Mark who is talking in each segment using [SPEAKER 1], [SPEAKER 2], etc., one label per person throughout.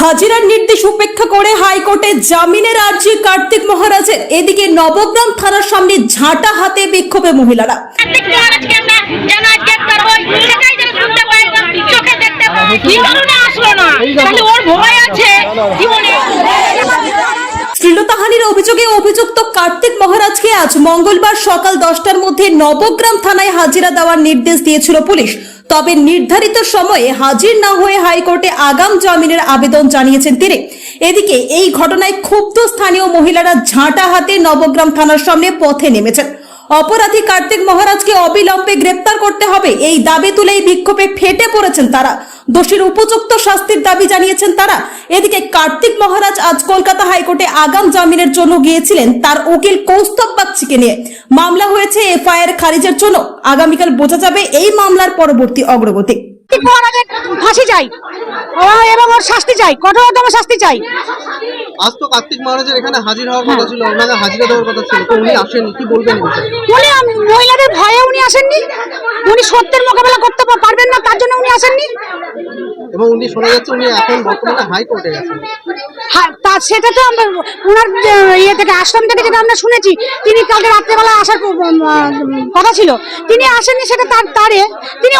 [SPEAKER 1] হাজিরার নির্দেশ উপেক্ষা করে হাইকোর্টে জামিনের আর্জি কার্তিক মহারাজের। এদিকে নবগ্রাম থানার সামনে ঝাঁটা হাতে বিক্ষোভে মহিলারা। শ্লীলতাহানির অভিযোগে অভিযুক্ত কার্তিক মহারাজকে আজ মঙ্গলবার সকাল 10টার মধ্যে নবগ্রাম থানায় হাজিরা দেওয়ার নির্দেশ দিয়েছিল পুলিশ। তবে নির্ধারিত সময়ে হাজির না হয়ে হাইকোর্টে আগাম জামিনের আবেদন জানিয়েছেন তিনি। এদিকে এই ঘটনায় ক্ষুব্ধ স্থানীয় মহিলারা ঝাঁটা হাতে নবগ্রাম থানার সামনে পথে নেমেছেন। অপরাধী কার্তিক মহারাজকে অবিলম্বে গ্রেপ্তার করতে হবে এই দাবি তুলেই বিক্ষোভে ফেটে পড়েছেন তারা। দোষীর উপযুক্ত শাস্তির দাবি জানিয়েছেন তারা। এদিকে কার্তিক মহারাজ আজ কলকাতা হাইকোর্টে আগাম জামিনের জন্য গিয়েছিলেন তার উকিল কৌস্তব বাগচিকে নিয়ে। মামলা হয়েছে এফআইআর খারিজের জন্য। আগামীকাল বোঝা যাবে এই মামলার পরবর্তী অগ্রগতি।
[SPEAKER 2] ফাঁসি চাই এবং ওর শাস্তি চাই, কঠোরতম শাস্তি চাই।
[SPEAKER 3] আজ তো কার্তিক মহারাজের এখানে হাজির হওয়ার কথা ছিল, ওনাকে হাজিরা দেওয়ার কথা ছিল, তো উনি আসেননি, কি বলবেন?
[SPEAKER 2] উনি মহিলাদের ভয়ে উনি আসেননি, উনি সত্যের মোকাবেলা করতে পারবেন না তার জন্য উনি আসেননি।
[SPEAKER 3] এবং উনি শোনা যাচ্ছে উনি এখন বর্তমানে হাইকোর্টে গেছেন।
[SPEAKER 2] হ্যাঁ, তা সেটা তো আমরা ওনার ইয়ে থেকে আশ্রম থেকে যেটা আমরা শুনেছি, তিনি কালকে রাত্রেবেলা আসার কথা ছিল, তিনি আসেননি। সেটা তিনি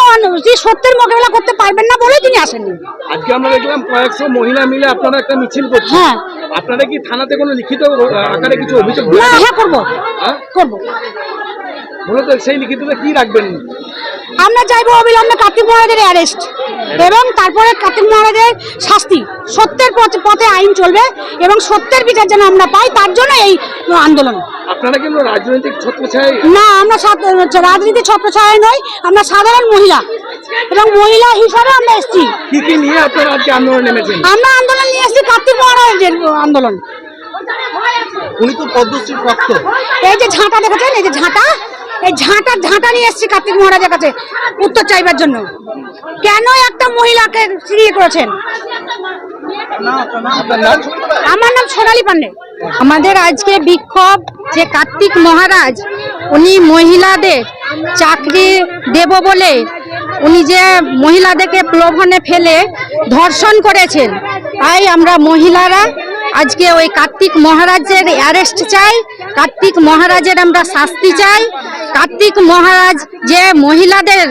[SPEAKER 2] সত্যের মোকাবেলা করতে পারবেন না বলে তিনি আসেননি।
[SPEAKER 4] আজকে আমরা দেখলাম কয়েকশো মহিলা মিলে আপনারা একটা মিছিল করছেন।
[SPEAKER 2] হ্যাঁ,
[SPEAKER 4] আপনারা কি থানাতে কোনো লিখিত আকারে কিছু অভিযোগ?
[SPEAKER 2] হ্যাঁ করবো।
[SPEAKER 4] মূলত সেই লিখিতটা কি রাখবেন?
[SPEAKER 2] আমরা চাইবো অবিলম্বে কার্তিক মহারাজের অ্যারেস্ট এবং তারপরে কার্তিক মহারাজের শাস্তি। সত্যের পথে আইন চলবে এবং সত্যের বিচার যেন আমরা পাই, তার জন্য এই আন্দোলন।
[SPEAKER 4] আপনারা কি রাজনৈতিক ছত্রছায়া?
[SPEAKER 2] না, আমরা রাজনীতির ছত্রছায়ায় নই, আমরা সাধারণ মহিলা এবং মহিলা হিসাবে আমরা এসেছি।
[SPEAKER 4] কি কি নিয়ে আপনারা আজকে আন্দোলন নেমেছেন?
[SPEAKER 2] আমরা আন্দোলন নিয়ে এসেছি কার্তিক মহারাজের আন্দোলন।
[SPEAKER 3] উনি তো পদ্মশ্রীর প্রাপ্ত।
[SPEAKER 2] এই যে ঝাঁটা দেখেছেন, এই যে ঝাঁটা নিয়ে এসেছি কার্তিক মহারাজের কাছে উত্তর চাইবার জন্য। কেন একটা মহিলাকে ফিরিয়ে করেছেন? আমার নাম সোনালী পান্ডে।
[SPEAKER 5] আমাদের আজকে বিক্ষোভ যে কার্তিক মহারাজ উনি মহিলাদের চাকরি দেব বলে উনি যে মহিলাদেরকে প্রলোভনে ফেলে ধর্ষণ করেছেন, তাই আমরা মহিলারা আজকে ওই কার্তিক মহারাজের অ্যারেস্ট চাই, কার্তিক মহারাজের আমরা শাস্তি চাই। কার্তিক মহারাজ যে মহিলাদের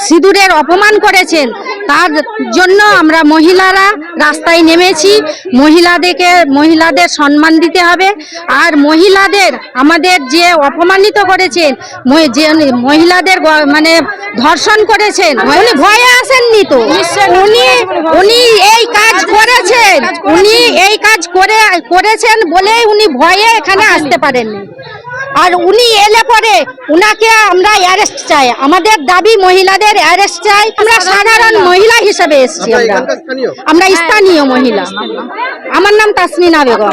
[SPEAKER 5] সিঁদুরের অপমান করেছেন তার জন্য আমরা মহিলারা রাস্তায় নেমেছি। মহিলাদের সম্মান দিতে হবে। আর মহিলাদের আমাদের যে অপমানিত করেছেন, যে মহিলাদের মানে ধর্ষণ করেছেন, উনি ভয়ে আসেননি তো, উনি এই কাজ করেছেন, উনি এই কাজ করেছেন বলেই উনি ভয়ে এখানে আসতে পারেননি। আর উনি এলে পরে উনাকে আমরা অ্যারেস্ট চাই। আমাদের দাবি মহিলাদের অ্যারেস্ট চাই। আমরা সাধারণ মহিলা হিসেবে এসেছি, আমরা স্থানীয় মহিলা। আমার নাম তাসমিনা বেগম।